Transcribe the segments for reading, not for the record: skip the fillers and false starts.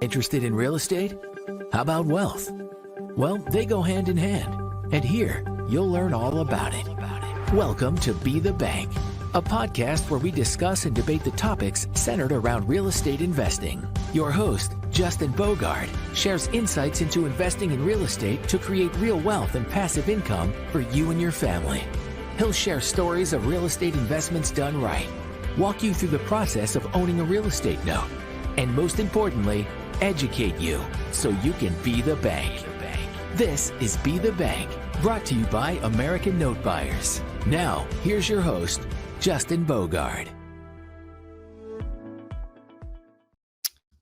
Interested in real estate? How about wealth? Well, they go hand in hand. And here, you'll learn all about it. Welcome to Be the Bank, a podcast where we discuss and debate the topics centered around real estate investing. Your host, Justin Bogard, shares insights into investing in real estate to create real wealth and passive income for you and your family. He'll share stories of real estate investments done right, walk you through the process of owning a real estate note, and most importantly, educate you so you can be the bank. This is Be the Bank, brought to you by American Note Buyers. Now, here's your host, Justin Bogard.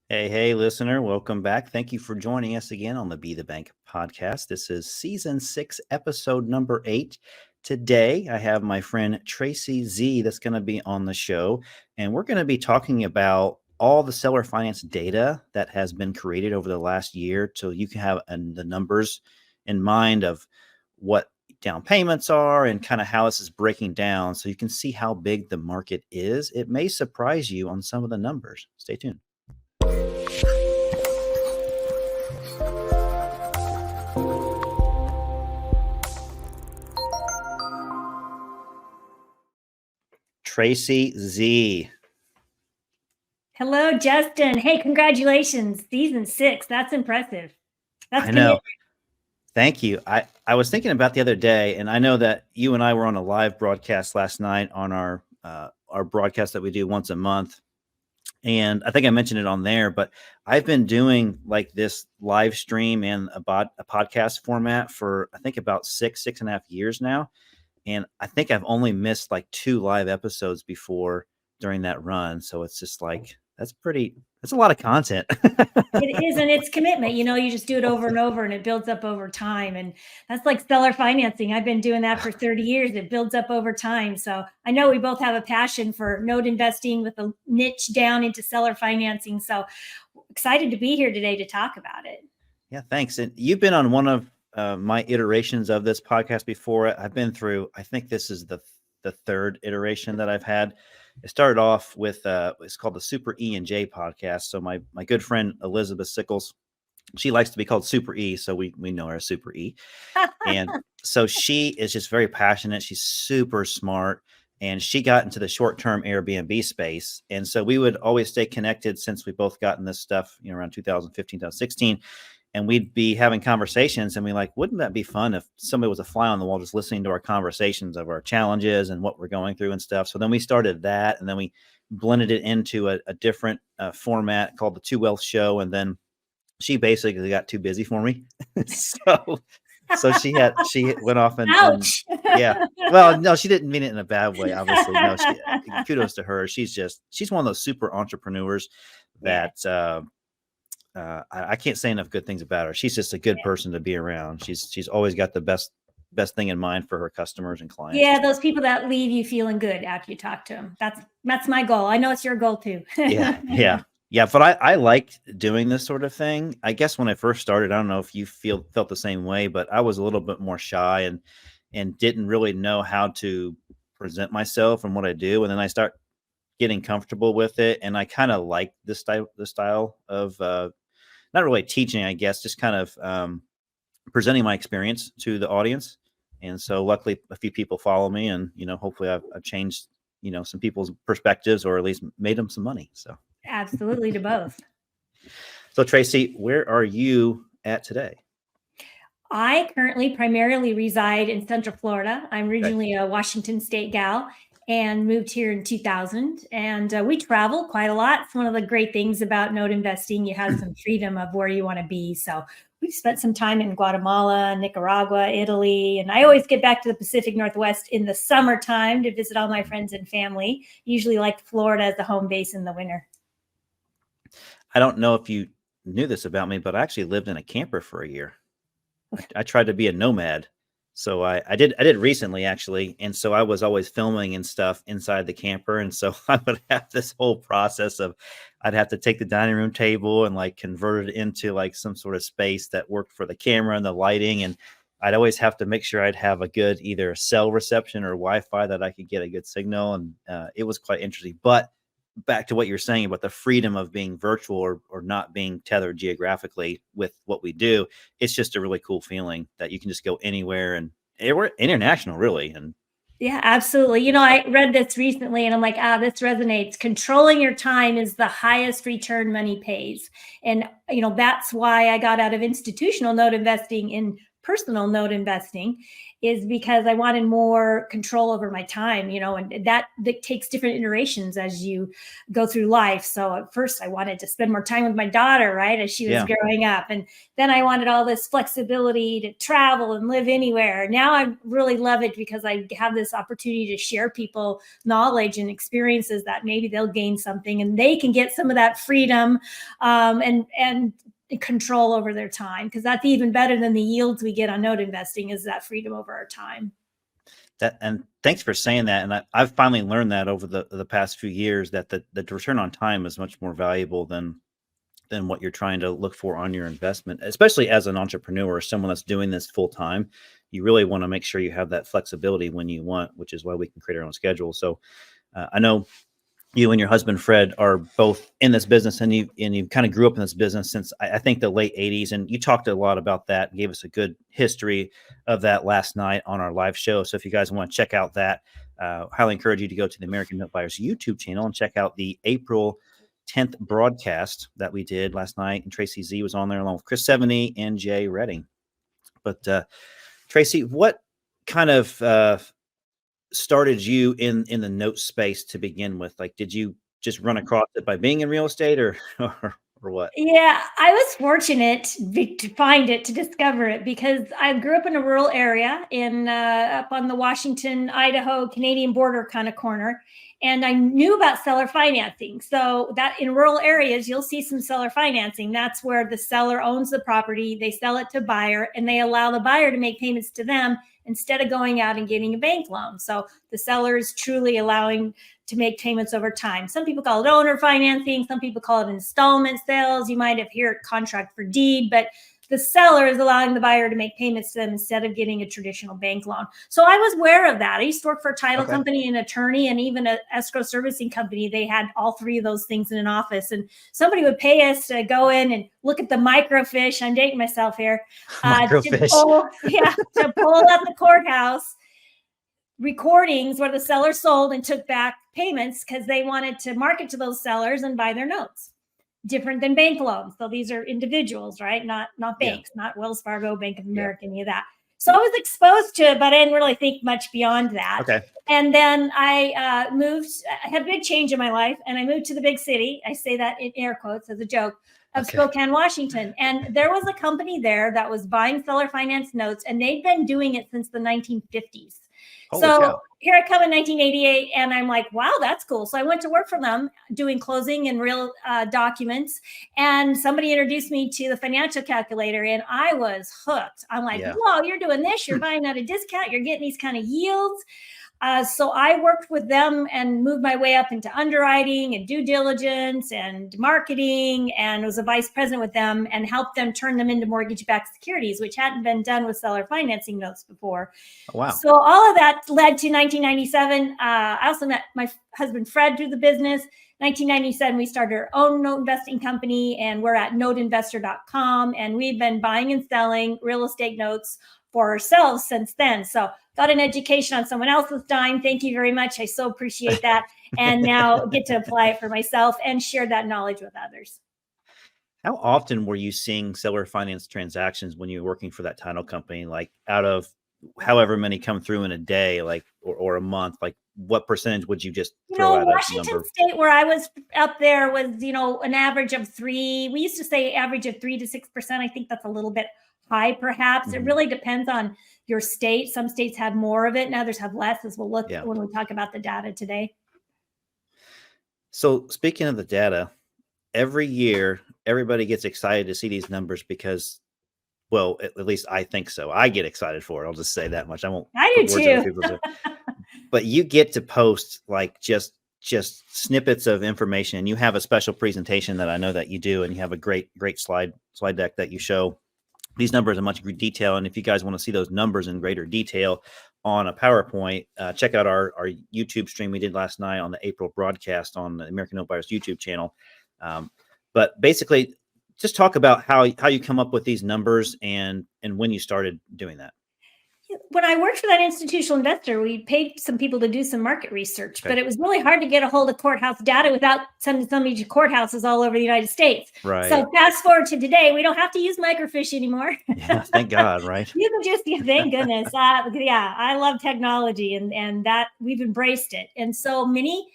Hey, listener, welcome back. Thank you for joining us again on the Be the Bank podcast. This is season 6, episode number 8. Today, I have my friend Tracy Z that's going to be on the show, and we're going to be talking about all the seller finance data that has been created over the last year, so you can have the numbers in mind of what down payments are and kind of how this is breaking down, so you can see how big the market is. It may surprise you on some of the numbers. Stay tuned. Tracy Z. Hello, Justin. Hey, congratulations. Season 6. That's impressive. I know. Thank you. I was thinking about the other day, and I know that you and I were on a live broadcast last night on our broadcast that we do once a month. And I think I mentioned it on there, but I've been doing like this live stream and a podcast format for, I think, about 6.5 years now. And I think I've only missed like 2 live episodes before during that run. So it's just like, that's a lot of content. It is, and it's commitment. You know, you just do it over and over, and it builds up over time. And that's like seller financing. I've been doing that for 30 years. It builds up over time. So I know we both have a passion for note investing with a niche down into seller financing. So excited to be here today to talk about it. Yeah, thanks. And you've been on one of my iterations of this podcast before. I've been through, I think this is the 3rd iteration that I've had. It started off with it's called the Super E and J podcast. So my good friend Elizabeth Sickles, she likes to be called Super E, so we know her as Super E. And so she is just very passionate. She's super smart, and she got into the short-term Airbnb space. And so we would always stay connected since we both gotten this stuff, around 2015, 2016. And we'd be having conversations, and we're like, wouldn't that be fun if somebody was a fly on the wall just listening to our conversations of our challenges and what we're going through and stuff. So then we started that, and then we blended it into a different format called the Two Wealth Show. And then she basically got too busy for me. So she went off and yeah. Well, no, she didn't mean it in a bad way, obviously. No, kudos to her. She's one of those super entrepreneurs that I can't say enough good things about her. She's just a good person to be around. She's always got the best thing in mind for her customers and clients. Yeah, those people that leave you feeling good after you talk to them. That's my goal. I know it's your goal too. Yeah. But I like doing this sort of thing. I guess when I first started, I don't know if you felt the same way, but I was a little bit more shy and didn't really know how to present myself and what I do. And then I start getting comfortable with it, and I kind of like the style of not really teaching, I guess, just kind of presenting my experience to the audience. And so luckily a few people follow me, and, hopefully I've changed, some people's perspectives, or at least made them some money. So absolutely to both. So Tracy, where are you at today? I currently primarily reside in Central Florida. I'm originally a Washington State gal and moved here in 2000. And we travel quite a lot. It's one of the great things about note investing. You have some freedom of where you want to be. So we've spent some time in Guatemala, Nicaragua, Italy, and I always get back to the Pacific Northwest in the summertime to visit all my friends and family. Usually like Florida as the home base in the winter. I don't know if you knew this about me, but I actually lived in a camper for a year. I tried to be a nomad. So I did recently, actually. And so I was always filming and stuff inside the camper. And so I would have this whole process of, I'd have to take the dining room table and like convert it into like some sort of space that worked for the camera and the lighting. And I'd always have to make sure I'd have a good either cell reception or Wi-Fi that I could get a good signal. And it was quite interesting. But back to what you're saying about the freedom of being virtual or not being tethered geographically with what we do, it's just a really cool feeling that you can just go anywhere, and we're international really. And Yeah, absolutely. You know, I read this recently and I'm like, this resonates. Controlling your time is the highest return money pays. And, you know, that's why I got out of institutional note investing in personal note investing, is because I wanted more control over my time, you know, and that takes different iterations as you go through life. So at first I wanted to spend more time with my daughter, right, as she was growing up. And then I wanted all this flexibility to travel and live anywhere. Now I really love it because I have this opportunity to share people knowledge and experiences that maybe they'll gain something and they can get some of that freedom and control over their time, because that's even better than the yields we get on note investing, is that freedom over our time. And thanks for saying that. And I've finally learned that over the past few years, that the return on time is much more valuable than what you're trying to look for on your investment, especially as an entrepreneur or someone that's doing this full time. You really want to make sure you have that flexibility when you want, which is why we can create our own schedule. So I know you and your husband Fred are both in this business, and you kind of grew up in this business since I think the late 80s, and you talked a lot about that and gave us a good history of that last night on our live show. So if you guys want to check out that, highly encourage you to go to the American Note Buyers YouTube channel and check out the April 10th broadcast that we did last night. And Tracy Z was on there along with Chris 70 and Jay Redding. But Tracy, what kind of started you in the note space to begin with? Like, did you just run across it by being in real estate or what? Yeah, I was fortunate to find it, to discover it, because I grew up in a rural area in up on the Washington, Idaho, Canadian border kind of corner. And I knew about seller financing. So that in rural areas, you'll see some seller financing. That's where the seller owns the property, they sell it to buyer, and they allow the buyer to make payments to them instead of going out and getting a bank loan. So the seller is truly allowing to make payments over time. Some people call it owner financing. Some people call it installment sales. You might have heard contract for deed, but the seller is allowing the buyer to make payments to them instead of getting a traditional bank loan. So I was aware of that. I used to work for a title company, an attorney, and even an escrow servicing company. They had all three of those things in an office, and somebody would pay us to go in and look at the microfiche. I'm dating myself here. Microfiche. To pull up the courthouse recordings where the seller sold and took back payments because they wanted to market to those sellers and buy their notes. Different than bank loans. So these are individuals, right? Not banks, not Wells Fargo, Bank of America, any of that. So I was exposed to it, but I didn't really think much beyond that. Okay. And then I moved, I had a big change in my life, and I moved to the big city. I say that in air quotes as a joke, of Spokane, Washington. And there was a company there that was buying seller finance notes, and they'd been doing it since the 1950s. So here I come in 1988, and I'm like, wow, that's cool. So I went to work for them doing closing and real documents. And somebody introduced me to the financial calculator, and I was hooked. I'm like, whoa, you're doing this. You're buying at a discount. You're getting these kind of yields. So I worked with them and moved my way up into underwriting and due diligence and marketing, and was a vice president with them and helped them turn them into mortgage-backed securities, which hadn't been done with seller financing notes before. Oh, wow. So all of that led to 1997. I also met my husband, Fred, through the business. 1997, we started our own note investing company, and we're at noteinvestor.com. And we've been buying and selling real estate notes for ourselves since then. So got an education on someone else's dime. Thank you very much. I so appreciate that. And now get to apply it for myself and share that knowledge with others. How often were you seeing seller finance transactions when you were working for that title company? Like, out of however many come through in a day, like, or a month, like what percentage would you just throw out? Washington State, where I was up there, was, an average of 3. We used to say average of 3 to 6%. I think that's a little bit high, perhaps. It really depends on your state. Some states have more of it and others have less, as we'll look when we talk about the data today. So speaking of the data, every year, everybody gets excited to see these numbers because, well, at least I think so. I get excited for it. I'll just say that much. I won't. I do too. But you get to post like just snippets of information, and you have a special presentation that I know that you do, and you have a great slide deck that you show these numbers in much greater detail. And if you guys want to see those numbers in greater detail on a PowerPoint, check out our YouTube stream we did last night on the April broadcast on the American Home Buyers YouTube channel. But basically, just talk about how you come up with these numbers and when you started doing that. When I worked for that institutional investor, we paid some people to do some market research, but it was really hard to get a hold of courthouse data without sending somebody to courthouses all over the United States. Right. So fast forward to today, we don't have to use microfiche anymore. Yeah, thank God, right? You can just, thank goodness. Yeah, I love technology and that we've embraced it. And so many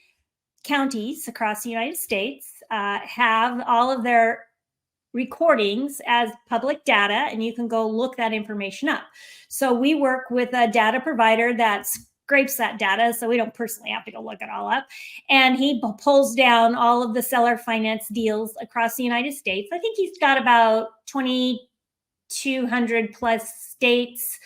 counties across the United States have all of their recordings as public data, and you can go look that information up. So we work with a data provider that scrapes that data, so we don't personally have to go look it all up. And he pulls down all of the seller finance deals across the United States. I think he's got about 2,200 plus states,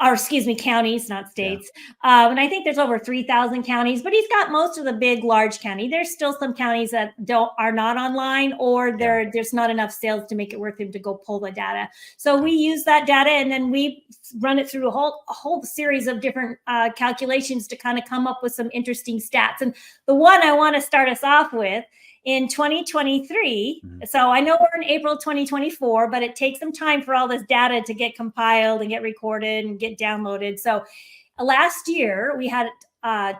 or excuse me, counties, not states. Yeah. And I think there's over 3,000 counties, but he's got most of the big, large county. There's still some counties that are not online, or there's not enough sales to make it worth him to go pull the data. So we use that data, and then we run it through a whole series of different calculations to kind of come up with some interesting stats. And the one I want to start us off with, in 2023, so I know we're in April 2024, but it takes some time for all this data to get compiled and get recorded and get downloaded. So last year, we had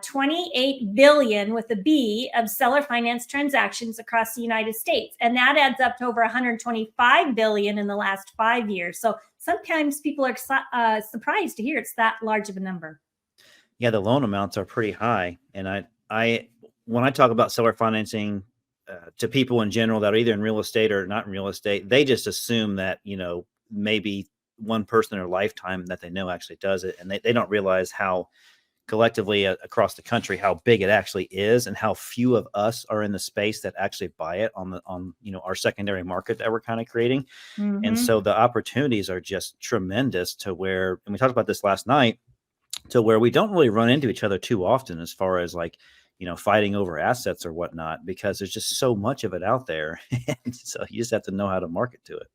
28 billion with a B of seller finance transactions across the United States. And that adds up to over 125 billion in the last 5 years. So sometimes people are surprised to hear it's that large of a number. Yeah, the loan amounts are pretty high. And I when I talk about seller financing, to people in general that are either in real estate or not in real estate, they just assume that, maybe one person in their lifetime that they know actually does it. And they don't realize how collectively across the country, how big it actually is and how few of us are in the space that actually buy it on our secondary market that we're kind of creating. Mm-hmm. And so the opportunities are just tremendous to where, and we talked about this last night, to where we don't really run into each other too often as far as fighting over assets or whatnot, because there's just so much of it out there. And so you just have to know how to market to it.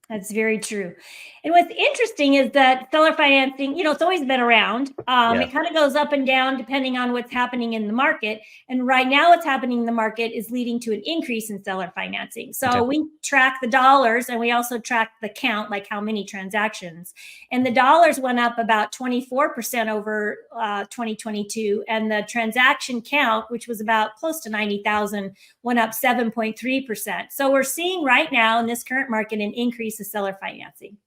That's very true. And what's interesting is that seller financing, it's always been around. It kind of goes up and down depending on what's happening in the market. And right now what's happening in the market is leading to an increase in seller financing. So we track the dollars, and we also track the count, like how many transactions. And the dollars went up about 24% over 2022. And the transaction count, which was about close to 90,000, went up 7.3%. So we're seeing right now in this current market an increase of seller financing.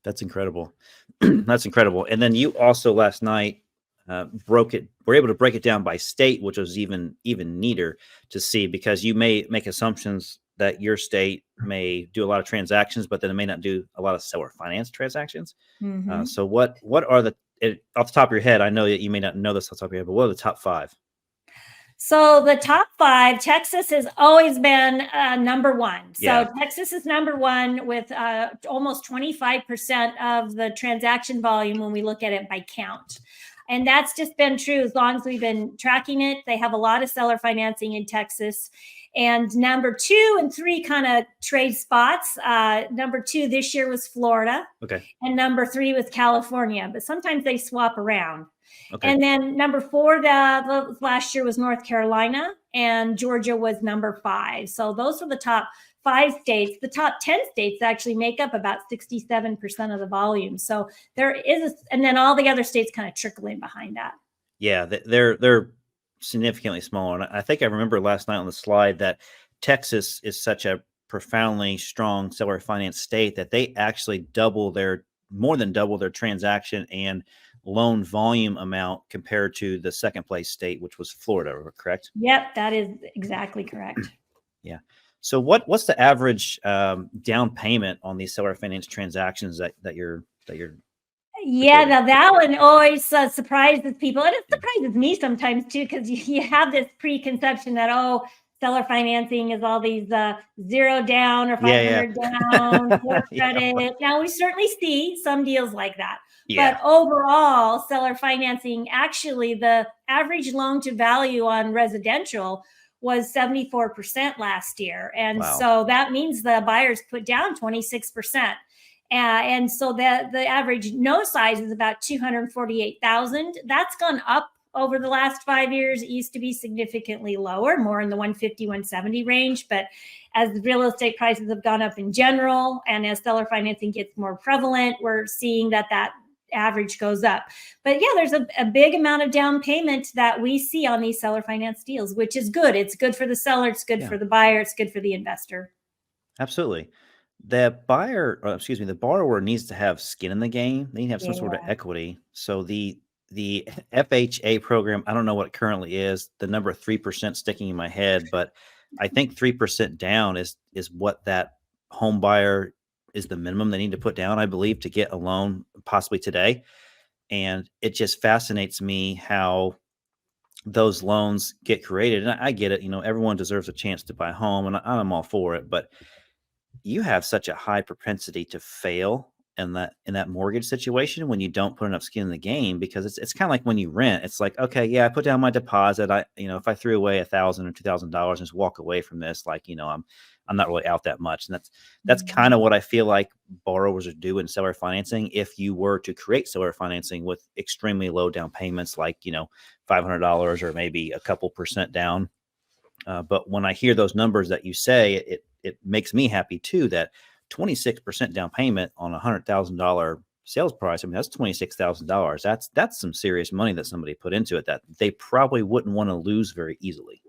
That's incredible. That's incredible. And then you also last night were able to break it down by state, which was even neater to see, because you may make assumptions that your state may do a lot of transactions, but then it may not do a lot of seller finance transactions. Mm-hmm. So what are off the top of your head? I know that you may not know this off the top of your head, but what are the top 5? So the top 5, Texas has always been number 1. So Texas is number 1 with almost 25% of the transaction volume when we look at it by count. And that's just been true as long as we've been tracking it. They have a lot of seller financing in Texas. And number 2 and 3 kind of trade spots. Number 2 this year was Florida. Okay. And number 3 was California. But sometimes they swap around. Okay. And then number 4, the last year was North Carolina, and Georgia was number 5. So those were the top 5 states. The top 10 states actually make up about 67% of the volume. So there is, and then all the other states kind of trickle in behind that. Yeah, they're significantly smaller. And I think I remember last night on the slide that Texas is such a profoundly strong seller finance state that they actually more than double their transaction and loan volume amount compared to the second place state, which was Florida, correct? Yep, that is exactly correct. Yeah. So what's the average down payment on these seller finance transactions that you're Yeah, now that one always surprises people, and it surprises me sometimes too, because you have this preconception that seller financing is all these 0 down or 500 down for credit. Now we certainly see some deals like that. Yeah. But overall, seller financing, actually, the average loan to value on residential was 74% last year. And so that means the buyers put down 26%. And so the average note size is about 248,000. That's gone up over the last 5 years. It used to be significantly lower, more in the 150, 170 range. But as the real estate prices have gone up in general, and as seller financing gets more prevalent, we're seeing that average goes up. But yeah, there's a big amount of down payment that we see on these seller finance deals, which is good. It's good for the seller. It's good for the buyer. It's good for the investor. Absolutely. The borrower needs to have skin in the game. They need to have some sort of equity. So the FHA program, I don't know what it currently is. The number 3% sticking in my head, but I think 3% down is what that home buyer is the minimum they need to put down, I believe, to get a loan possibly today. And it just fascinates me how those loans get created. And I get it. Everyone deserves a chance to buy a home, and I'm all for it. But you have such a high propensity to fail in that mortgage situation when you don't put enough skin in the game, because it's kind of like when you rent. It's like, okay, yeah, I put down my deposit. If I threw away $1,000 or $2,000 and just walk away from this, I'm not really out that much. And that's kind of what I feel like borrowers are doing seller financing. If you were to create seller financing with extremely low down payments, like, $500 or maybe a couple percent down. But when I hear those numbers that you say, it makes me happy too, that 26% down payment on $100,000 sales price. I mean, that's $26,000. That's some serious money that somebody put into it that they probably wouldn't want to lose very easily.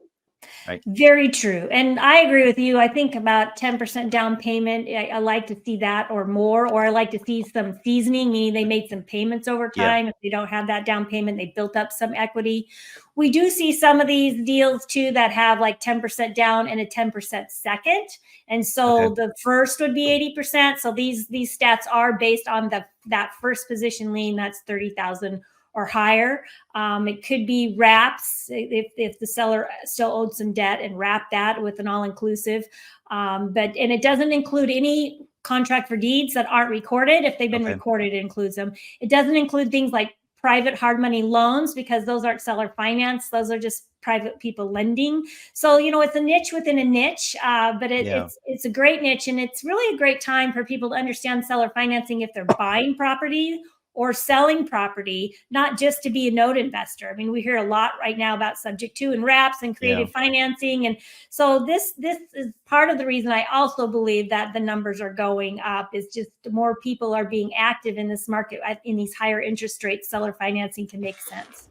Right. Very true. And I agree with you. I think about 10% down payment. I like to see that or more, or I like to see some seasoning, meaning they made some payments over time. If they don't have that down payment, they built up some equity. We do see some of these deals too that have like 10% down and a 10% second. And so the first would be 80%. So these stats are based on that first position lien. That's 30,000 or higher. It could be wraps if the seller still owed some debt, and wrap that with an all-inclusive. And it doesn't include any contract for deeds that aren't recorded. If they've been recorded, it includes them. It doesn't include things like private hard money loans, because those aren't seller finance. Those are just private people lending. So, it's a niche within a niche, but it's a great niche. And it's really a great time for people to understand seller financing if they're buying property or selling property, not just to be a note investor. I mean, we hear a lot right now about subject to and wraps and creative financing. And so this is part of the reason I also believe that the numbers are going up, is just more people are being active in this market. In these higher interest rates, seller financing can make sense.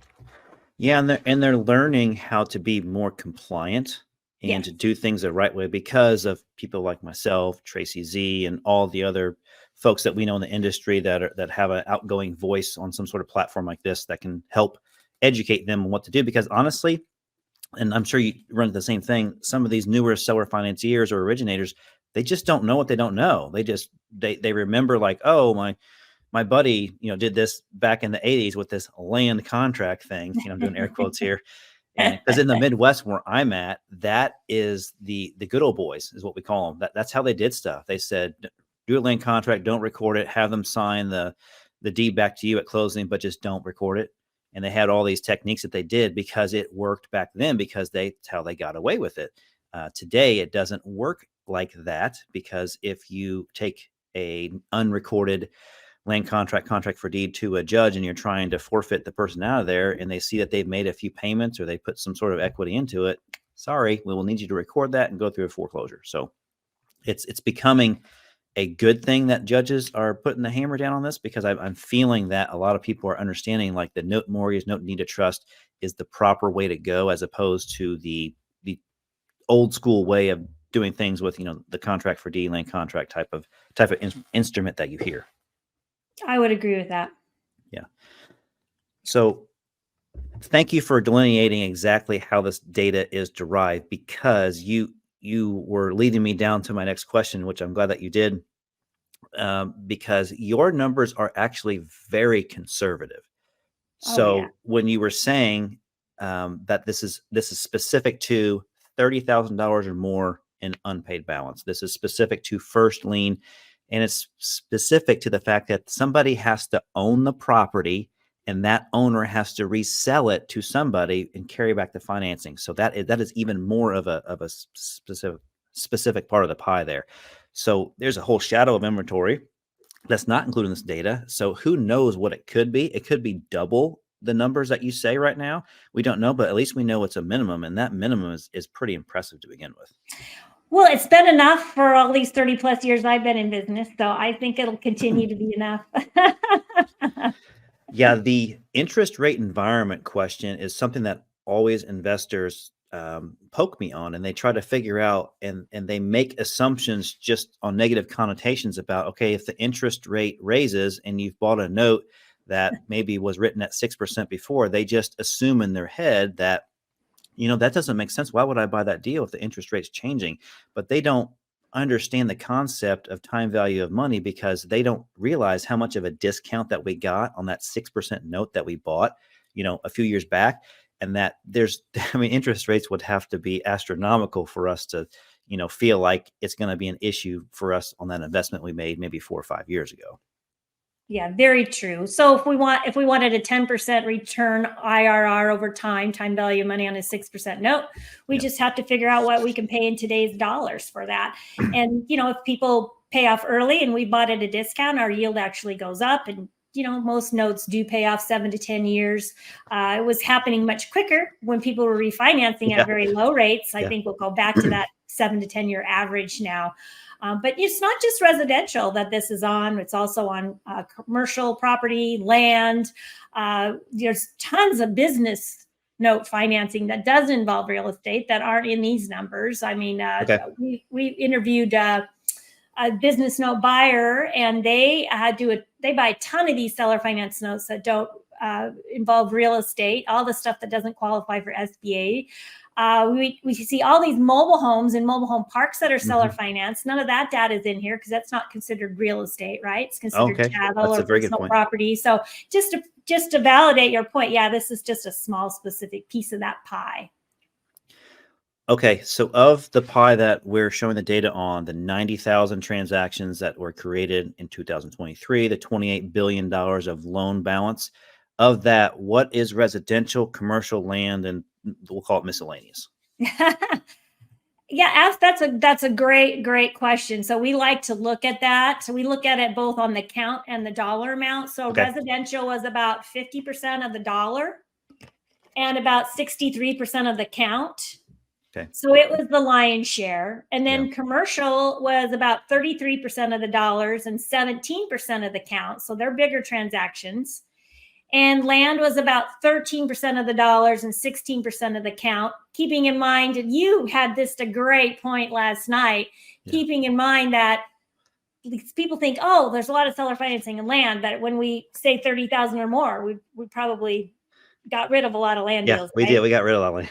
Yeah. And they're learning how to be more compliant and to do things the right way, because of people like myself, Tracy Z, and all the other folks that we know in the industry that have an outgoing voice on some sort of platform like this that can help educate them on what to do. Because honestly, and I'm sure you run into the same thing, some of these newer seller financiers or originators, they just don't know what they don't know. They remember like, oh, my buddy, did this back in the 80s with this land contract thing. I'm doing air quotes here. And because in the Midwest where I'm at, that is the good old boys is what we call them. That's how they did stuff. They said, do a land contract, don't record it, have them sign the deed back to you at closing, but just don't record it. And they had all these techniques that they did because it worked back then, because that's how they got away with it. Today, it doesn't work like that, because if you take a unrecorded land contract for deed to a judge and you're trying to forfeit the person out of there, and they see that they've made a few payments or they put some sort of equity into it, sorry, we will need you to record that and go through a foreclosure. So it's becoming a good thing that judges are putting the hammer down on this, because I'm feeling that a lot of people are understanding like the note mortgage, note deed of trust is the proper way to go, as opposed to the old school way of doing things with, the contract for deed, land contract type of instrument that you hear. I would agree with that. Yeah. So thank you for delineating exactly how this data is derived, because you were leading me down to my next question, which I'm glad that you did, because your numbers are actually very conservative. So when you were saying that this is specific to $30,000 or more in unpaid balance, this is specific to first lien, and it's specific to the fact that somebody has to own the property, and that owner has to resell it to somebody and carry back the financing. So that is even more of a specific part of the pie there. So there's a whole shadow of inventory That's not including this data. So who knows what it could be? It could be double the numbers that you say right now. We don't know, but at least we know it's a minimum, and that minimum is pretty impressive to begin with. Well, it's been enough for all these 30 plus years I've been in business, so I think it'll continue to be enough. Yeah, the interest rate environment question is something that always investors poke me on, and they try to figure out, and they make assumptions just on negative connotations about, okay, if the interest rate raises and you've bought a note that maybe was written at 6% before, they just assume in their head that, that doesn't make sense. Why would I buy that deal if the interest rate's changing? But they don't understand the concept of time value of money, because they don't realize how much of a discount that we got on that 6% note that we bought, a few years back. And that interest rates would have to be astronomical for us to, feel like it's going to be an issue for us on that investment we made maybe 4 or 5 years ago. Yeah, very true. So if we wanted a 10% return IRR over time value of money on a 6% note, we just have to figure out what we can pay in today's dollars for that. And, if people pay off early and we bought at a discount, our yield actually goes up. And, most notes do pay off 7 to 10 years. It was happening much quicker when people were refinancing at very low rates. I think we'll go back to that 7 to 10 year average now. But it's not just residential that this is on. It's also on commercial property, land. There's tons of business note financing that does involve real estate that aren't in these numbers. I mean, we interviewed a business note buyer, and they buy a ton of these seller finance notes that don't involve real estate, all the stuff that doesn't qualify for SBA. We see all these mobile homes and mobile home parks that are seller financed. None of that data is in here because that's not considered real estate, right? It's considered chattel or personal property. So just to validate your point, yeah, this is just a small specific piece of that pie. Okay, so of the pie that we're showing the data on, the 90,000 transactions that were created in 2023, the $28 billion of loan balance, of that, what is residential, commercial, land, and we'll call it miscellaneous? Yeah, that's a great question. So we like to look at that. So we look at it both on the count and the dollar amount. So residential was about 50% of the dollar and about 63% of the count. Okay. So it was the lion's share. And then commercial was about 33% of the dollars and 17% of the count. So they're bigger transactions. And land was about 13% of the dollars and 16% of the count, keeping in mind, and you had this a great point last night, keeping in mind that people think, oh, there's a lot of seller financing in land, but when we say 30,000 or more, we probably got rid of a lot of land deals. We did. We got rid of a lot of land.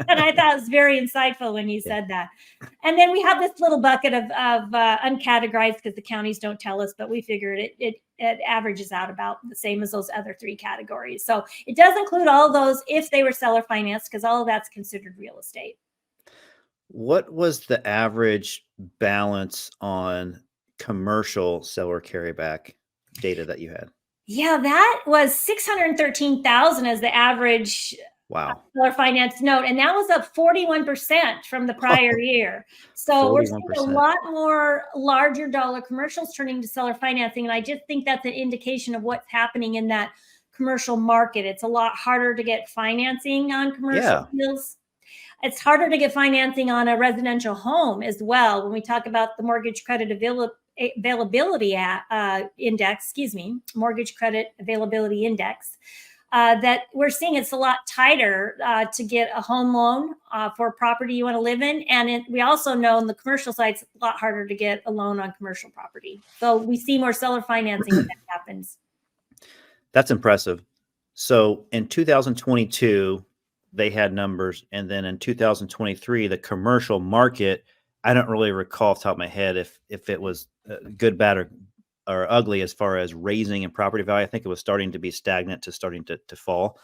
And I thought it was very insightful when you said that. And then we have this little bucket of uncategorized, because the counties don't tell us, but we figured it averages out about the same as those other 3 categories. So it does include all those if they were seller financed, because all of that's considered real estate. What was the average balance on commercial seller carryback data that you had? Yeah, that was 613,000 as the average seller finance note. And that was up 41% from the prior year. So 41%. We're seeing a lot more larger dollar commercials turning to seller financing. And I just think that's an indication of what's happening in that commercial market. It's a lot harder to get financing on commercial deals. It's harder to get financing on a residential home as well. When we talk about the mortgage credit availability index, mortgage credit availability index, that we're seeing it's a lot tighter to get a home loan for a property you want to live in. And we also know on the commercial side, it's a lot harder to get a loan on commercial property. So we see more seller financing when that happens. That's impressive. So in 2022, they had numbers. And then in 2023, the commercial market, I don't really recall off the top of my head if it was good, bad, or ugly as far as raising in property value. I think it was starting to be stagnant to starting to fall.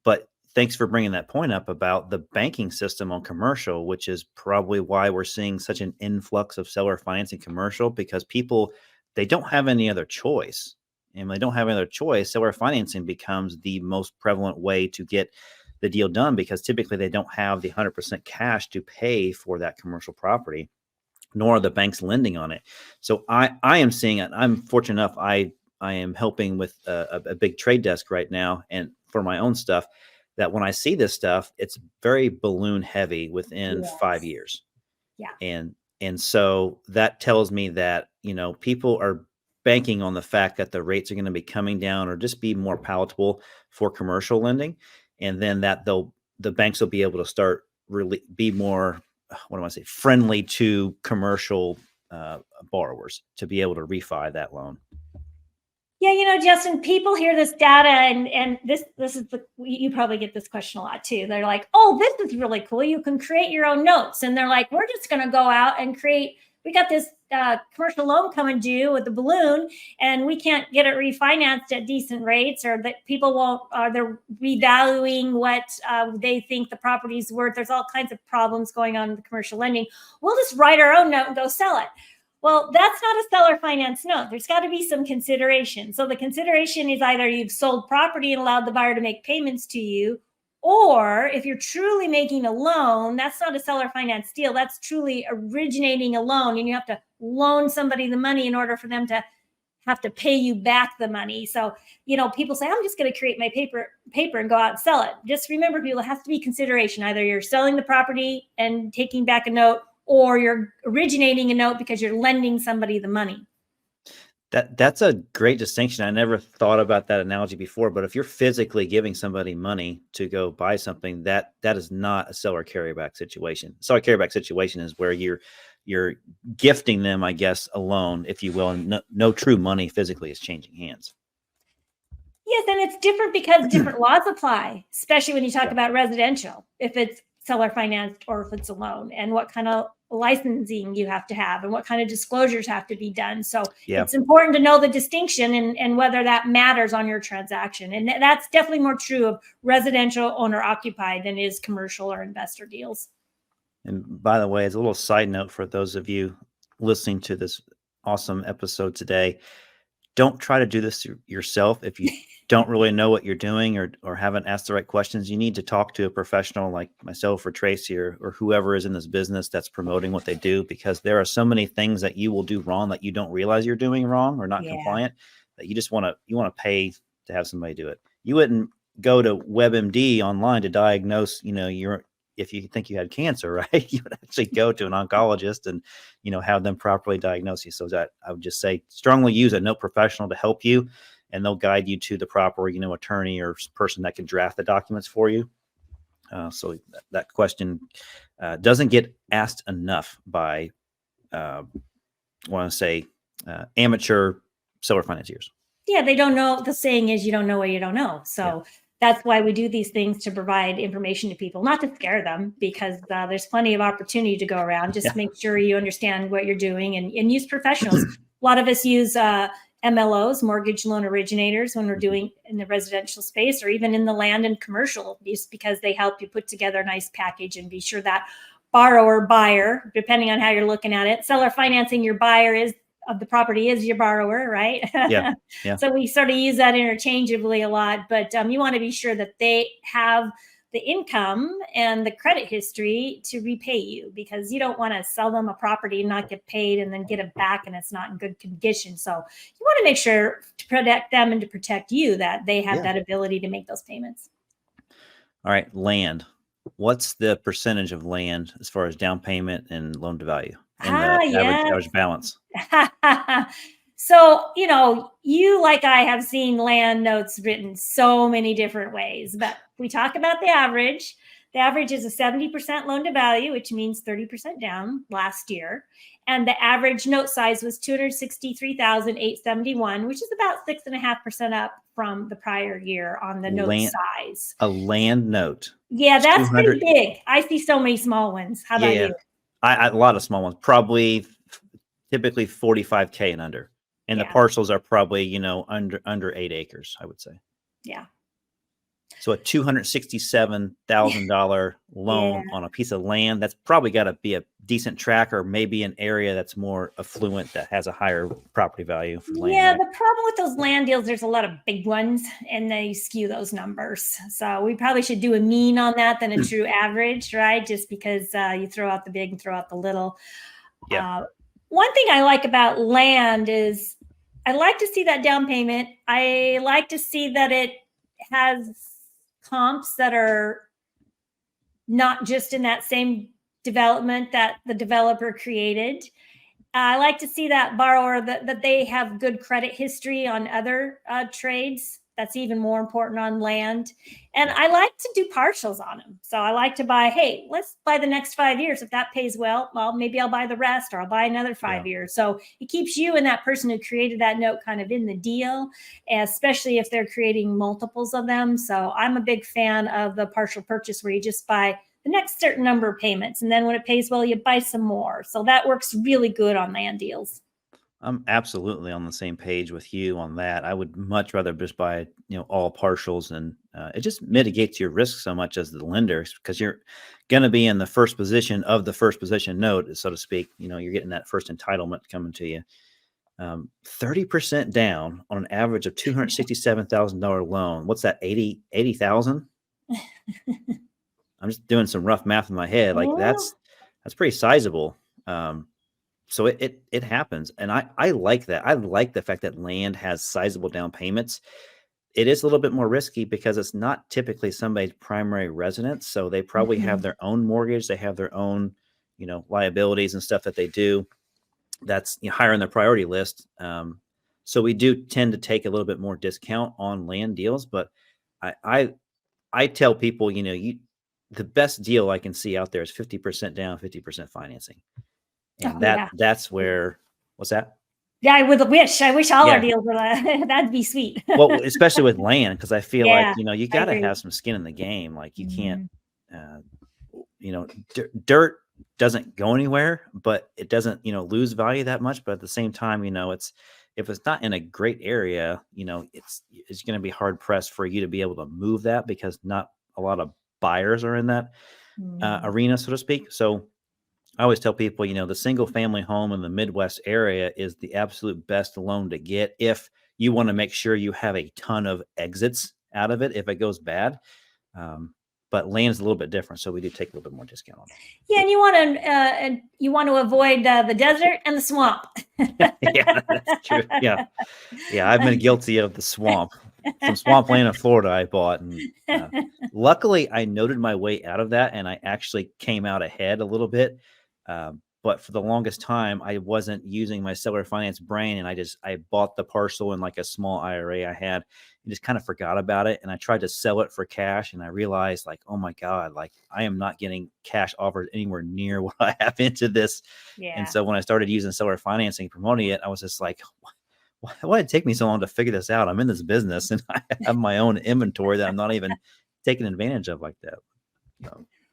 But thanks for bringing that point up about the banking system on commercial, which is probably why we're seeing such an influx of seller financing commercial, because people, they don't have any other choice. And when they don't have any other choice, seller financing becomes the most prevalent way to get the deal done, because typically they don't have the 100% cash to pay for that commercial property. nor are the banks lending on it. So I am seeing it. I'm fortunate enough. I am helping with a big trade desk right now, and for my own stuff, that when I see this stuff, it's very balloon heavy within 5 years. Yeah. And so that tells me that, people are banking on the fact that the rates are going to be coming down or just be more palatable for commercial lending. And then that the banks will be able to start really be more, what do I say, friendly to commercial borrowers to be able to refi that loan. Yeah, Justin, people hear this data and this is you probably get this question a lot too. They're like, oh, this is really cool. You can create your own notes. And they're like, we're just going to go out and we got this commercial loan coming due with the balloon and we can't get it refinanced at decent rates, or that people won't, they're revaluing what they think the property's worth. There's all kinds of problems going on in the commercial lending. We'll just write our own note and go sell it. Well, that's not a seller finance note. There's got to be some consideration. So the consideration is either you've sold property and allowed the buyer to make payments to you, or if you're truly making a loan, that's not a seller finance deal. That's truly originating a loan, and you have to loan somebody the money in order for them to have to pay you back the money. So, people say, I'm just going to create my paper and go out and sell it. Just remember, people, it has to be consideration. Either you're selling the property and taking back a note, or you're originating a note because you're lending somebody the money. That's a great distinction. I never thought about that analogy before, but if you're physically giving somebody money to go buy something, that is not a seller carryback situation. Seller carryback situation is where you're gifting them, I guess, a loan, if you will, and no true money physically is changing hands. Yes, and it's different because different laws apply, especially when you talk about residential, if it's seller financed or if it's a loan, and what kind of licensing you have to have and what kind of disclosures have to be done. So it's important to know the distinction and whether that matters on your transaction. And that's definitely more true of residential owner occupied than is commercial or investor deals. And by the way, as a little side note for those of you listening to this awesome episode today, don't try to do this yourself. If you don't really know what you're doing or haven't asked the right questions, you need to talk to a professional like myself or Tracy or whoever is in this business that's promoting what they do, because there are so many things that you will do wrong that you don't realize you're doing wrong or not compliant, that you just want to pay to have somebody do it. You wouldn't go to WebMD online to diagnose, if you think you had cancer, right? You would actually go to an oncologist and, have them properly diagnose you. So that I would just say strongly use a note professional to help you, and they'll guide you to the proper, attorney or person that can draft the documents for you. So that question doesn't get asked enough by, amateur seller financiers. Yeah, they don't know. The saying is, you don't know what you don't know. So that's why we do these things, to provide information to people, not to scare them, because there's plenty of opportunity to go around. Just make sure you understand what you're doing and use professionals. A lot of us use MLOs, mortgage loan originators, when we're doing in the residential space or even in the land and commercial, just because they help you put together a nice package and be sure that borrower, buyer, depending on how you're looking at it, seller financing, your buyer of the property is your borrower, right? Yeah. So we sort of use that interchangeably a lot, but you want to be sure that they have the income and the credit history to repay you, because you don't want to sell them a property and not get paid and then get it back and it's not in good condition. So you want to make sure to protect them and to protect you that they have that ability to make those payments. All right, land. What's the percentage of land as far as down payment and loan to value and the average balance? So, you, like I, have seen land notes written so many different ways, but we talk about the average. The average is a 70% loan to value, which means 30% down last year. And the average note size was $263,871, which is about 6.5% up from the prior year on the note size. A land note. Yeah, that's pretty big. I see so many small ones. How about you? A lot of small ones, probably typically 45K and under. And the parcels are probably, under 8 acres, I would say. Yeah. So a $267,000 loan on a piece of land, that's probably got to be a decent tract, or maybe an area that's more affluent that has a higher property value for land. Yeah, the problem with those land deals, there's a lot of big ones and they skew those numbers. So we probably should do a mean on that than a true average, right? Just because you throw out the big and throw out the little. Yeah. One thing I like about land is I like to see that down payment. I like to see that it has comps that are not just in that same development that the developer created. I like to see that borrower that they have good credit history on other trades. That's even more important on land. And I like to do partials on them. So I like to buy, hey, let's buy the next 5 years. If that pays well, maybe I'll buy the rest or I'll buy another 5 years. So it keeps you and that person who created that note kind of in the deal, especially if they're creating multiples of them. So I'm a big fan of the partial purchase where you just buy the next certain number of payments. And then when it pays well, you buy some more. So that works really good on land deals. I'm absolutely on the same page with you on that. I would much rather just buy, all partials, and it just mitigates your risk so much as the lender, because you're going to be in the first position of the first position note, so to speak. You're getting that first entitlement coming to you. 30% down on an average of $267,000 loan. What's that? 80,000? I'm just doing some rough math in my head. Like that's pretty sizable. So it happens. And I like that. I like the fact that land has sizable down payments. It is a little bit more risky because it's not typically somebody's primary residence. So they probably have their own mortgage. They have their own, liabilities and stuff that they do that's higher on their priority list. So we do tend to take a little bit more discount on land deals. But I tell people, the best deal I can see out there is 50% down, 50% financing. And that's where, what's that? Yeah, I wish all our deals were that'd be sweet. Well, especially with land, because I feel like, you got to have some skin in the game. Like you can't, dirt doesn't go anywhere, but it doesn't, lose value that much. But at the same time, if it's not in a great area, it's going to be hard pressed for you to be able to move that, because not a lot of buyers are in that arena, so to speak. So I always tell people, the single family home in the Midwest area is the absolute best loan to get if you want to make sure you have a ton of exits out of it if it goes bad. But land is a little bit different, so we do take a little bit more discount on it. Yeah, and you want to avoid the desert and the swamp. Yeah, that's true. Yeah, I've been guilty of the swamp. Some swampland in Florida I bought, and luckily I noted my way out of that, and I actually came out ahead a little bit. But for the longest time, I wasn't using my seller finance brain, and I bought the parcel in like a small IRA I had, and just kind of forgot about it. And I tried to sell it for cash, and I realized, like, oh my God, like I am not getting cash offers anywhere near what I have into this. Yeah. And so when I started using seller financing, promoting it, I was just like, why did it take me so long to figure this out? I'm in this business and I have my own inventory that I'm not even taking advantage of like that.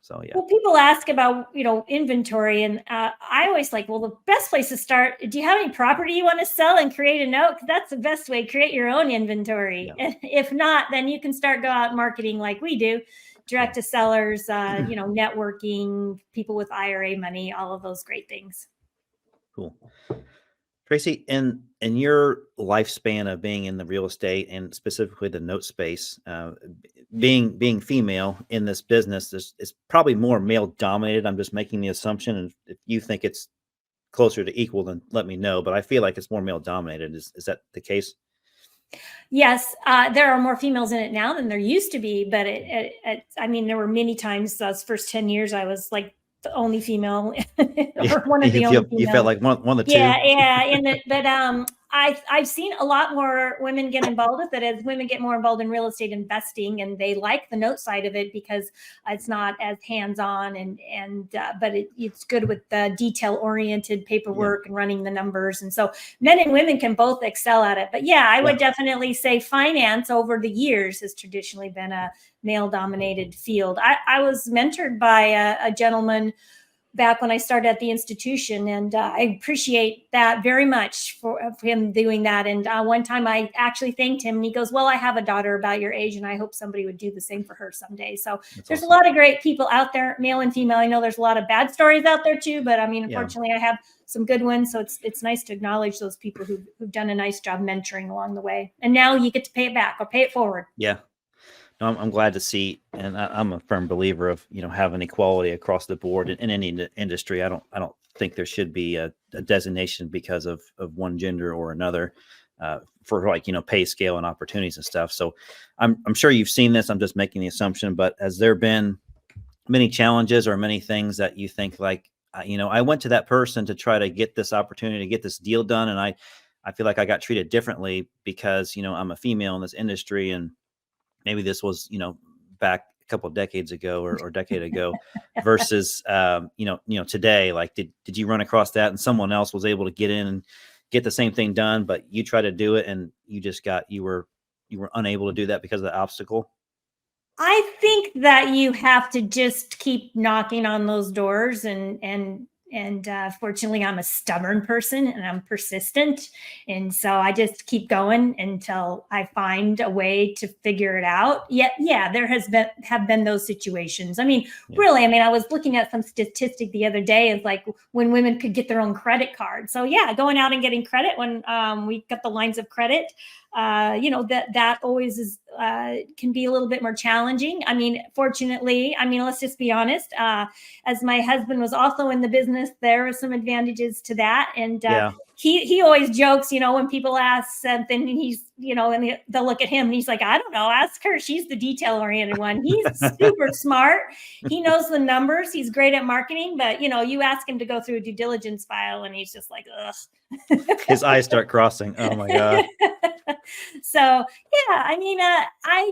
So yeah. Well, people ask about, inventory, and I always like, well, the best place to start, do you have any property you want to sell and create a note? Because that's the best way, create your own inventory. Yeah. If not, then you can start go out marketing like we do, direct to sellers, networking, people with IRA money, all of those great things. Cool. Tracy, in your lifespan of being in the real estate and specifically the note space, being female in this business, is probably more male dominated. I'm just making the assumption, and if you think it's closer to equal, then let me know. But I feel like it's more male dominated. Is that the case? Yes, there are more females in it now than there used to be. But there were many times those first 10 years I was like the only female or one of the only females. You felt like one of the two. But I've seen a lot more women get involved with it as women get more involved in real estate investing, and they like the note side of it because it's not as hands-on but it's good with the detail-oriented paperwork and running the numbers. And so men and women can both excel at it. But I would definitely say finance over the years has traditionally been a male-dominated field. I was mentored by a gentleman back when I started at the institution, and I appreciate that very much for him doing that. And one time I actually thanked him, and he goes, well, I have a daughter about your age, and I hope somebody would do the same for her someday. So there's awesome. A lot of great people out there, male and female. I know there's a lot of bad stories out there too, but unfortunately I have some good ones. So it's nice to acknowledge those people who've done a nice job mentoring along the way. And now you get to pay it back or pay it forward. Yeah. I'm glad to see, and I'm a firm believer of having equality across the board in any industry. I don't think there should be a designation because of one gender or another for pay scale and opportunities and stuff. So I'm sure you've seen this. I'm just making the assumption, but has there been many challenges or many things that you think like, I went to that person to try to get this opportunity to get this deal done, and I feel like I got treated differently because I'm a female in this industry, and maybe this was back a couple of decades ago or decade ago versus today. Like did you run across that and someone else was able to get in and get the same thing done, but you tried to do it and you were unable to do that because of the obstacle? I think that you have to just keep knocking on those doors, and fortunately, I'm a stubborn person and I'm persistent, and so I just keep going until I find a way to figure it out. Yet, yeah, there have been those situations. I mean, really, I mean, I was looking at some statistic the other day. It's like when women could get their own credit card. So yeah, going out and getting credit when we got the lines of credit. That always is can be a little bit more challenging. I mean, fortunately, I mean, let's just be honest. As my husband was also in the business, there are some advantages to that. And he always jokes, when people ask something, and he's, and they'll look at him and he's like, I don't know, ask her. She's the detail oriented one. He's super smart. He knows the numbers. He's great at marketing, but you ask him to go through a due diligence file and he's just like, ugh. His eyes start crossing. Oh my God. So yeah, I mean, I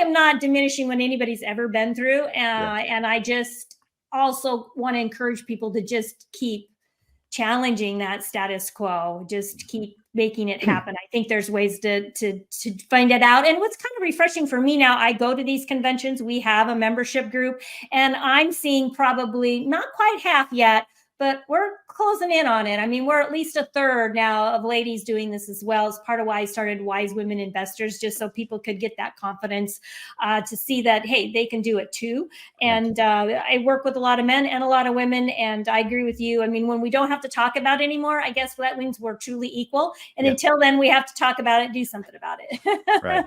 am not diminishing what anybody's ever been through. And I just also want to encourage people to just keep challenging that status quo, just keep making it happen. I think there's ways to find it out. And what's kind of refreshing for me now, I go to these conventions, we have a membership group, and I'm seeing probably not quite half yet, but we're closing in on it. I mean, we're at least a third now of ladies doing this as well. As part of why I started Wise Women Investors, just so people could get that confidence to see that, hey, they can do it too. And I work with a lot of men and a lot of women, and I agree with you. I mean, when we don't have to talk about it anymore, I guess that means we're truly equal. And until then, we have to talk about it, do something about it. Right.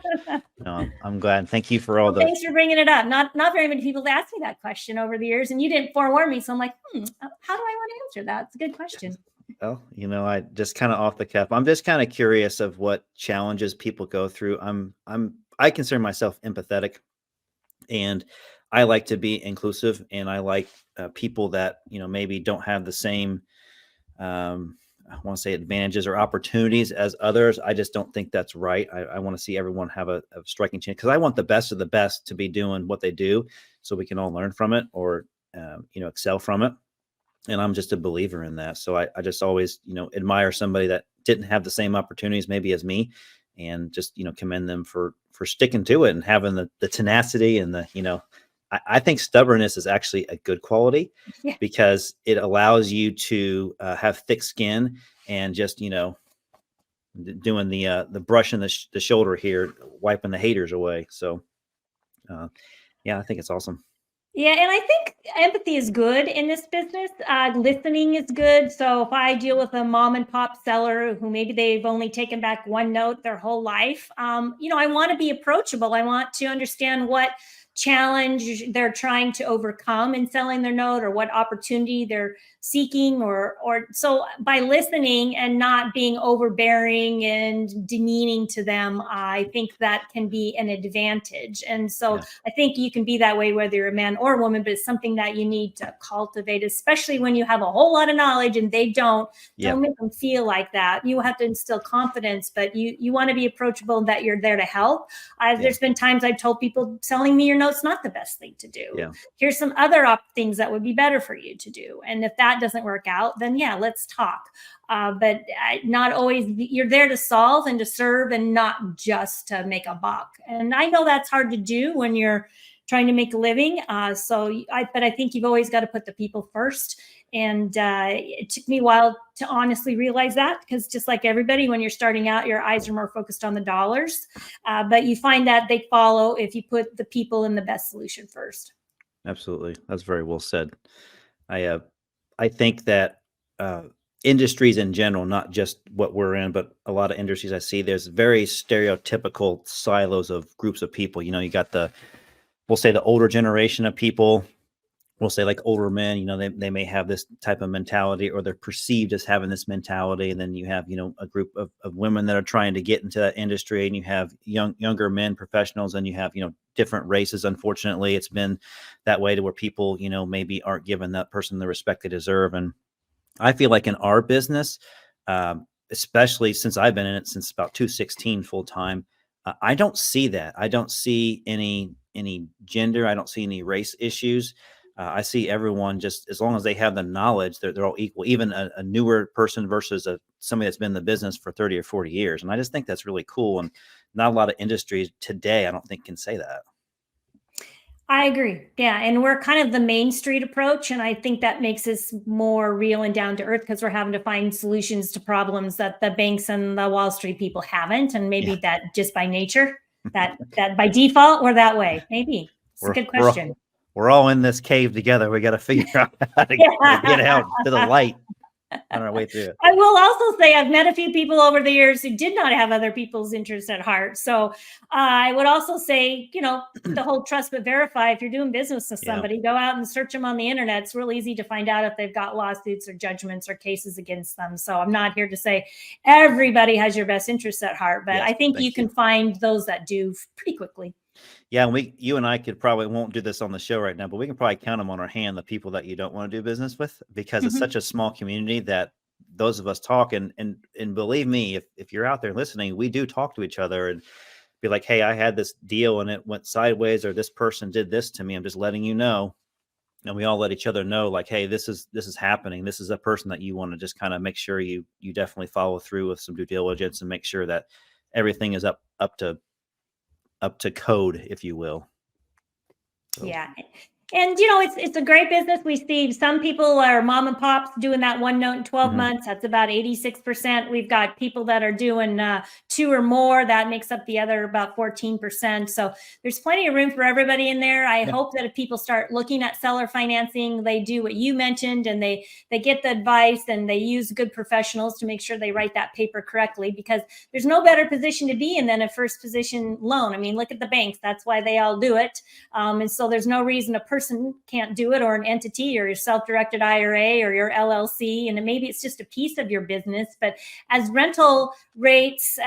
No, I'm glad. Thank you for all the. Thanks for bringing it up. Not very many people have asked me that question over the years, and you didn't forewarn me. So I'm like, how do I want to answer that? It's a good question. Well, I just kind of off the cuff. I'm just kind of curious of what challenges people go through. I consider myself empathetic, and I like to be inclusive, and I like people that maybe don't have the same I want to say advantages or opportunities as others. I just don't think that's right. I want to see everyone have a striking chance, because I want the best of the best to be doing what they do so we can all learn from it or, excel from it. And I'm just a believer in that. So I just always, admire somebody that didn't have the same opportunities maybe as me, and just, commend them for sticking to it and having the tenacity and the, I think stubbornness is actually a good quality because it allows you to have thick skin and just, doing the brushing the shoulder here, wiping the haters away. So, I think it's awesome. Yeah, and I think empathy is good in this business. Listening is good. So if I deal with a mom and pop seller who maybe they've only taken back one note their whole life, I want to be approachable. I want to understand what challenge they're trying to overcome in selling their note, or what opportunity they're seeking, or so by listening and not being overbearing and demeaning to them, I think that can be an advantage. And so I think you can be that way whether you're a man or a woman, but it's something that you need to cultivate, especially when you have a whole lot of knowledge and they don't make them feel like that. You have to instill confidence, but you want to be approachable, that you're there to help. There's been times I've told people, selling me your note's not the best thing to do. Here's some other things that would be better for you to do. And if that doesn't work out, then let's talk. But not always. You're there to solve and to serve, and not just to make a buck. And I know that's hard to do when you're trying to make a living. But I think you've always got to put the people first. And it took me a while to honestly realize that, because just like everybody, when you're starting out, your eyes are more focused on the dollars. But you find that they follow if you put the people in the best solution first. Absolutely. That's very well said. I think that industries in general, not just what we're in, but a lot of industries I see, there's very stereotypical silos of groups of people. You got we'll say the older generation of people, we'll say like older men, they may have this type of mentality, or they're perceived as having this mentality. And then you have, a group of women that are trying to get into that industry, and you have younger men professionals, and you have, different races. Unfortunately, it's been that way to where people, maybe aren't giving that person the respect they deserve. And I feel like in our business, especially since I've been in it since about 2016 full time, I don't see that. I don't see any gender. I don't see any race issues. I see everyone, just as long as they have the knowledge, they're all equal, even a newer person versus somebody that's been in the business for 30 or 40 years. And I just think that's really cool. And not a lot of industries today, I don't think, can say that. I agree. Yeah. And we're kind of the Main Street approach. And I think that makes us more real and down to earth, because we're having to find solutions to problems that the banks and the Wall Street people haven't. And maybe that just by nature, that by default, we're that way. Maybe. It's a good question. We're all in this cave together. We got to figure out how to get out to the light on our way through it. I will also say I've met a few people over the years who did not have other people's interests at heart. So I would also say, the whole trust but verify. If you're doing business with somebody, go out and search them on the internet. It's real easy to find out if they've got lawsuits or judgments or cases against them. So I'm not here to say everybody has your best interests at heart, but I think you can find those that do pretty quickly. Yeah, you and I won't do this on the show right now, but we can probably count them on our hand, the people that you don't want to do business with, because it's such a small community that those of us talk. And believe me, if you're out there listening, we do talk to each other and be like, hey, I had this deal and it went sideways, or this person did this to me. I'm just letting you know. And we all let each other know, like, hey, this is happening. This is a person that you want to just kind of make sure you definitely follow through with some due diligence and make sure that everything is up to code, if you will. So. Yeah. And, it's a great business. We see some people are mom and pops doing that one note in 12 months. That's about 86%. We've got people that are doing 2 or more. That makes up the other about 14%. So there's plenty of room for everybody in there. I hope that if people start looking at seller financing, they do what you mentioned, and they get the advice, and they use good professionals to make sure they write that paper correctly, because there's no better position to be in than a first position loan. I mean, look at the banks. That's why they all do it. And so there's no reason a person can't do it, or an entity, or your self-directed IRA, or your LLC. And maybe it's just a piece of your business, but as rental rates,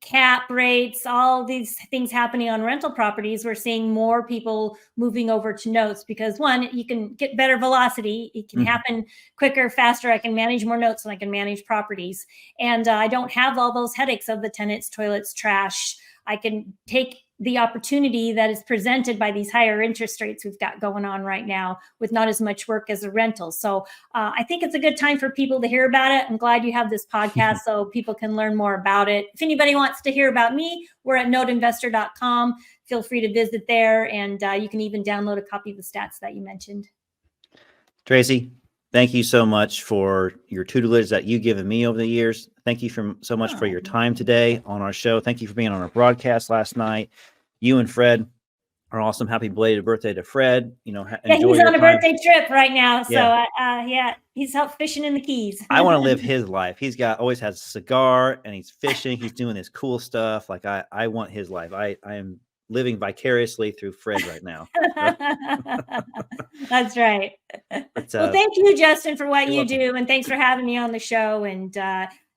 cap rates, all these things happening on rental properties, we're seeing more people moving over to notes, because one, you can get better velocity. It can happen quicker, faster. I can manage more notes, and I can manage properties. And I don't have all those headaches of the tenants, toilets, trash. I can take the opportunity that is presented by these higher interest rates we've got going on right now, with not as much work as a rental. So I think it's a good time for people to hear about it. I'm glad you have this podcast so people can learn more about it. If anybody wants to hear about me, we're at noteinvestor.com. Feel free to visit there, and you can even download a copy of the stats that you mentioned. Tracy, thank you so much for your tutelage that you've given me over the years. Thank you so much for your time today on our show. Thank you for being on our broadcast last night. You and Fred are awesome. Happy belated birthday to Fred. He's on a birthday trip right now. So he's out fishing in the Keys. I want to live his life. He's always has a cigar, and he's fishing. He's doing this cool stuff. Like I want his life. I am living vicariously through Fred right now. That's right. But, well, thank you, Justin, for what you do. And thanks for having me on the show.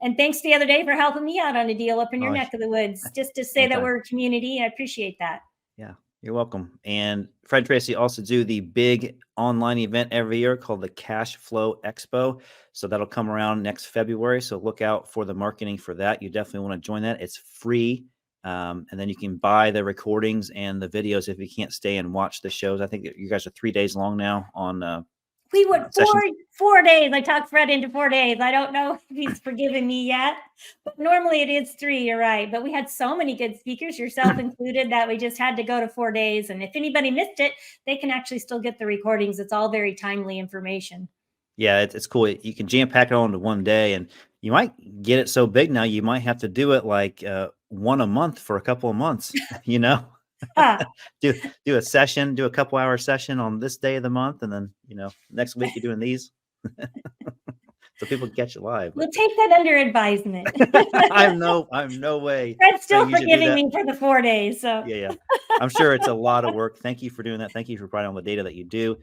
And thanks the other day for helping me out on a deal up in your neck of the woods, just to say that we're a community. I appreciate that. Yeah, you're welcome. And Fred and Tracy also do the big online event every year called the Cash Flow Expo. So that'll come around next February. So look out for the marketing for that. You definitely want to join that. It's free. And then you can buy the recordings and the videos if you can't stay and watch the shows. I think you guys are 3 days long now on we went 4 days. I talked Fred into 4 days. I don't know if he's forgiven me yet, but normally it is 3. You're right. But we had so many good speakers, yourself included, that we just had to go to 4 days. And if anybody missed it, they can actually still get the recordings. It's all very timely information. Yeah, it's cool. You can jam pack it all into 1 day, and you might get it so big now you might have to do it like one a month for a couple of months. Do a session, do a couple hour session on this day of the month, and then next week you're doing these. so people can catch it live. We'll take that under advisement. I'm no way. Fred's still saying you should do forgiving that. me for the 4 days. So Yeah. I'm sure it's a lot of work. Thank you for doing that. Thank you for providing all the data that you do.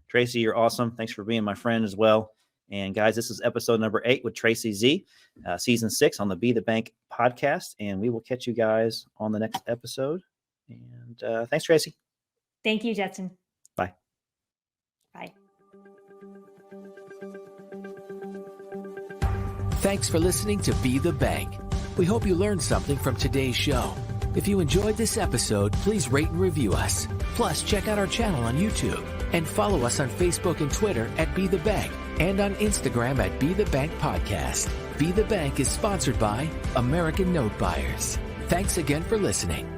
Tracy, you're awesome. Thanks for being my friend as well. And guys, this is episode number 8 with Tracy Z, season 6 on the Be the Bank podcast. And we will catch you guys on the next episode. And thanks, Tracy. thank you, Justin. Bye. Bye. Thanks for listening to Be the Bank. We hope you learned something from today's show. If you enjoyed this episode, please rate and review us. Plus, check out our channel on YouTube and follow us on Facebook and Twitter at Be the Bank and on Instagram at Be the Bank Podcast. Be the Bank is sponsored by American Note Buyers. Thanks again for listening.